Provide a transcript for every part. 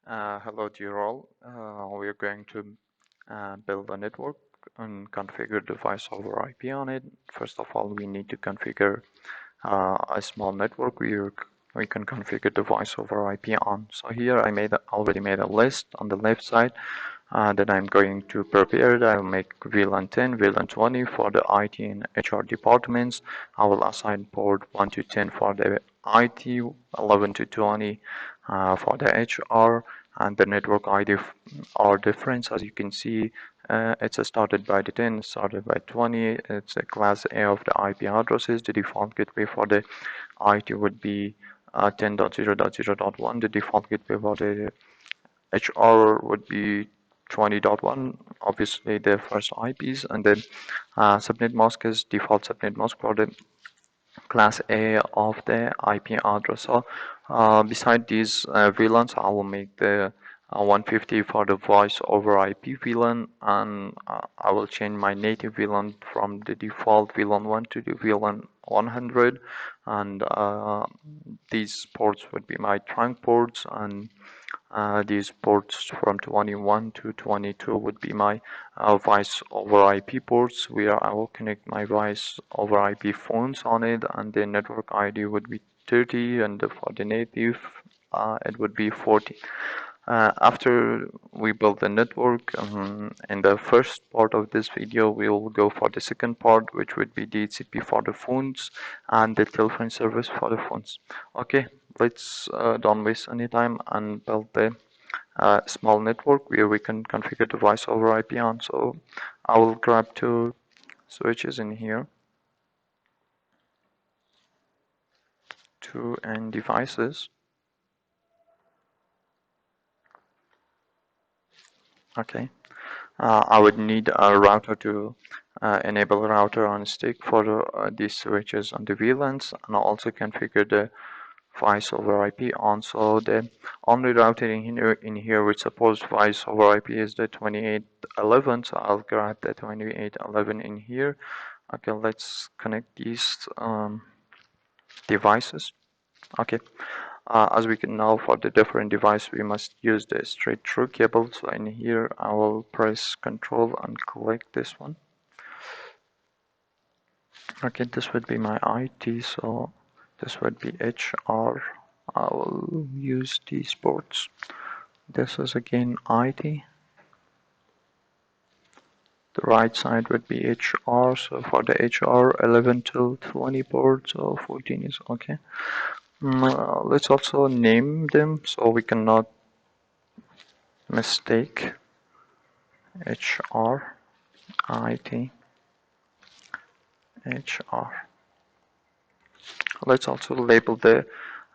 Hello to you all. We're going to build a network and configure device over IP on it. First of all, we need to configure a small network we can configure device over IP on. So here I already made a list on the left side that I'm going to prepare. I'll make VLAN 10, VLAN 20 for the IT and HR departments. I will assign port 1 to 10 for the IT, 11 to 20 for the HR, and the network ID are different. As you can see, it's started by the 10, started by 20. It's a class A of the IP addresses. The default gateway for the IT would be 10.0.0.1. The default gateway for the HR would be 20.1, obviously the first IPs, and then subnet mask is default subnet mask for the class A of the IP address. So beside these VLANs, I will make the 150 for the voice over IP VLAN, and I will change my native VLAN from the default VLAN 1 to the VLAN 100, and these ports would be my trunk ports, and these ports from 21 to 22 would be my voice over IP ports, where I will connect my voice over IP phones on it, and the network ID would be 30, and for the native it would be 40. After we build the network, in the first part of this video, we will go for the second part, which would be DHCP for the phones and the telephone service for the phones. Okay, let's don't waste any time and build the small network where we can configure the voice over IP on. So I will grab two switches in here, two end devices. Okay. I would need a router to enable a router on stick for these switches on the VLANs, and I'll also configure the voice over IP on. So the only router in here which supports voice over IP is the 2811. So I'll grab the 2811 in here. Okay, let's connect these devices. Okay. As we can know, for the different device, we must use the straight through cable. So in here, I will press Control and click this one. Okay, this would be my IT, so this would be HR. I will use these ports. This is again IT. The right side would be HR, so for the HR 11 to 20 ports, so 14 is okay. Let's also name them so we cannot mistake. HR, IT, HR. Let's also label the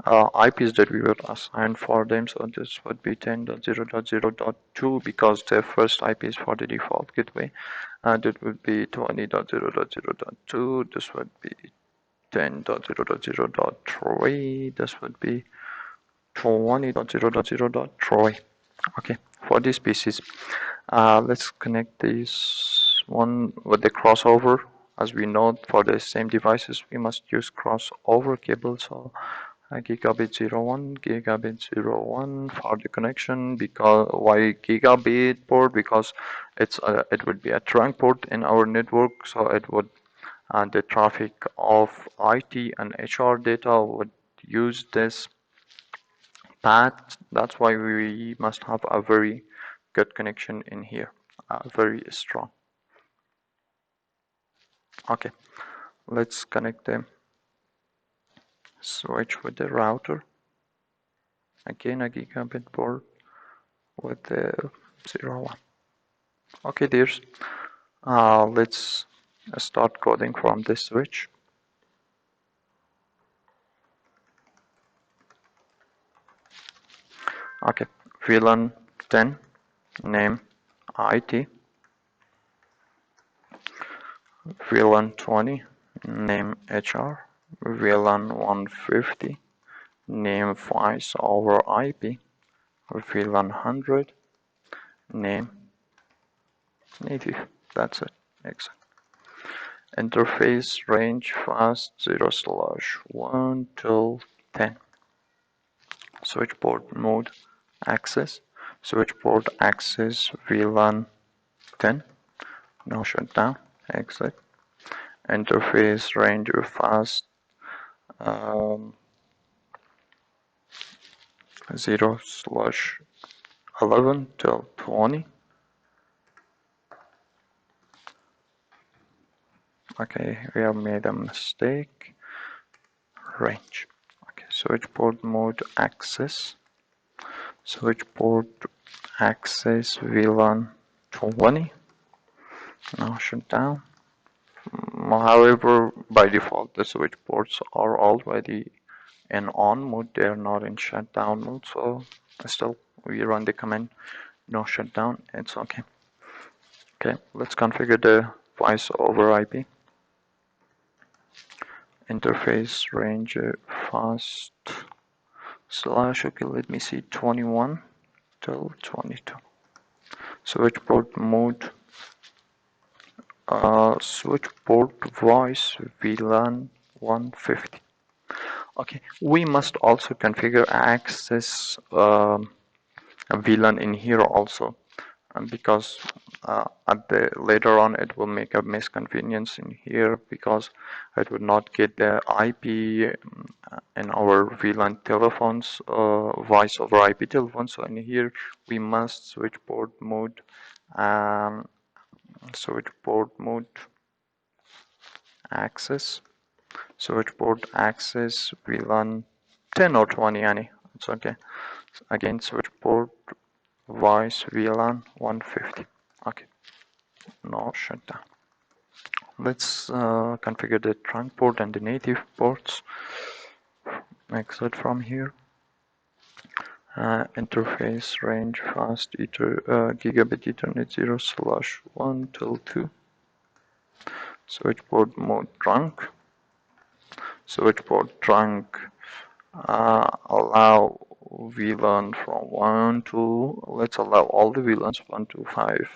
IPs that we would assign for them. So this would be 10.0.0.2 because the first IP is for the default gateway. And it would be 20.0.0.2. This would be 10.0.0.3. This would be 20.0.0.3. Okay, for these pieces, let's connect this one with the crossover. As we know, for the same devices, we must use crossover cable. So gigabit 01, gigabit 01 for the connection. Because why gigabit port? Because it would be a trunk port in our network, so it would the traffic of IT and HR data would use this path. That's why we must have a very good connection in here, very strong. Okay, let's connect the switch with the router. Again, a gigabit port with the 01. Okay, dears. Let's start coding from this switch. Okay, VLAN 10, name IT. VLAN 20, name HR. VLAN 150, name voice over IP. VLAN 100, name native. That's it. Excellent. Interface range fast 0/1 till 10. Switch port mode access, switch port access VLAN 10, now shut down, exit, interface range fast 0/11 till 20. Okay, we have made a mistake. Range. Okay, switch port mode access. Switch port access VLAN 20. Now shut down. However, by default, the switch ports are already in on mode. They're not in shutdown mode. So still, we run the command no shutdown. It's okay. Okay, let's configure the voice over IP. Interface range fast slash, okay, let me see, 21 till 22. Switch port mode, switch port voice VLAN 150. Okay, we must also configure access VLAN in here also, because later on it will make a misconvenience in here because it would not get the IP in our VLAN telephones, voice over IP telephones. So in here we must switch port mode, um, access, switch port access VLAN 10 or 20, any, it's okay. Again, switch port voice VLAN 150. Okay, no shutdown. Let's configure the trunk port and the native ports. Exit from here. Interface range fast gigabit Ethernet 0/1 till 2. Switch port mode trunk. Switch port trunk allow VLAN from 1 to, let's allow all the VLANs 1 to 5,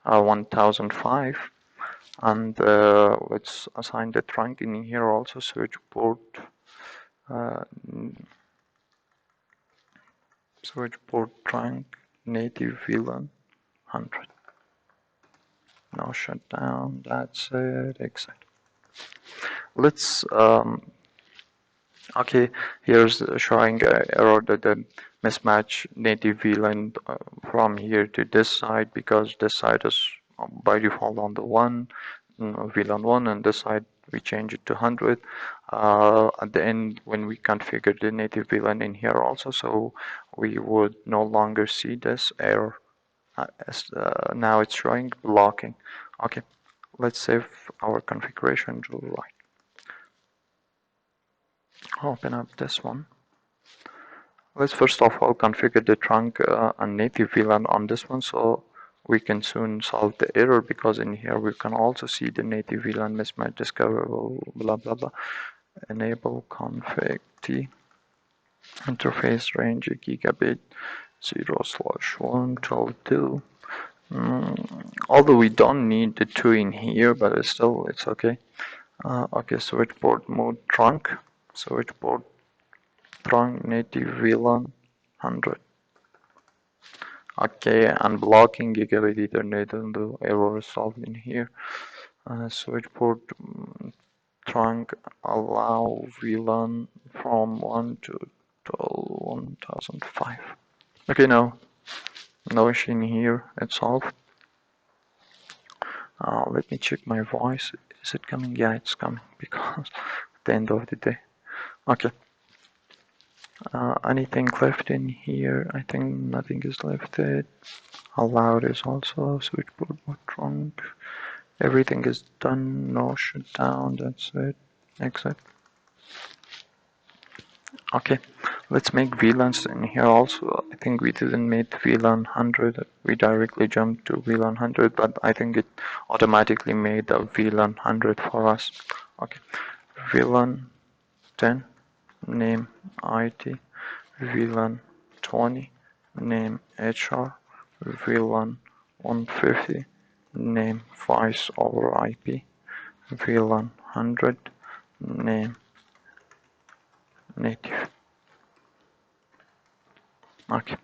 1005. And let's assign the trunk in here also. Switch port trunk native VLAN 100. Now shut down. That's it. Exit. Let's okay. Here's showing error that the mismatch native VLAN from here to this side, because this side is by default on the one VLAN 1, and this side we change it to 100 at the end when we configure the native VLAN in here also, so we would no longer see this error. Now it's showing blocking. Okay, let's save our configuration to right. Open up this one. Let's first of all configure the trunk and native VLAN on this one, so we can soon solve the error, because in here we can also see the native VLAN mismatch discoverable, blah blah blah. Enable config T interface range gigabit 0/1 till 2. Although we don't need the 2 in here, but it's okay. Okay, switch port mode trunk, switch port trunk native VLAN 100. Okay, unblocking gigabit Ethernet, and the error is solved in here. Switch port trunk allow VLAN from 1 to 1005. Okay, now no issue in here, it's solved. Let me check my voice. Is it coming? Yeah, it's coming, because at the end of the day. Okay. Anything left in here? I think nothing is left. Allowed is also switchboard mode trunk. Everything is done. No shutdown. That's it. Exit. Okay, let's make VLANs in here also. I think we didn't make VLAN 100. We directly jumped to VLAN 100, but I think it automatically made a VLAN 100 for us. Okay, VLAN 10, name IT, VLAN 20, name HR, VLAN 150, name voice over IP, VLAN 100, name native. Okay.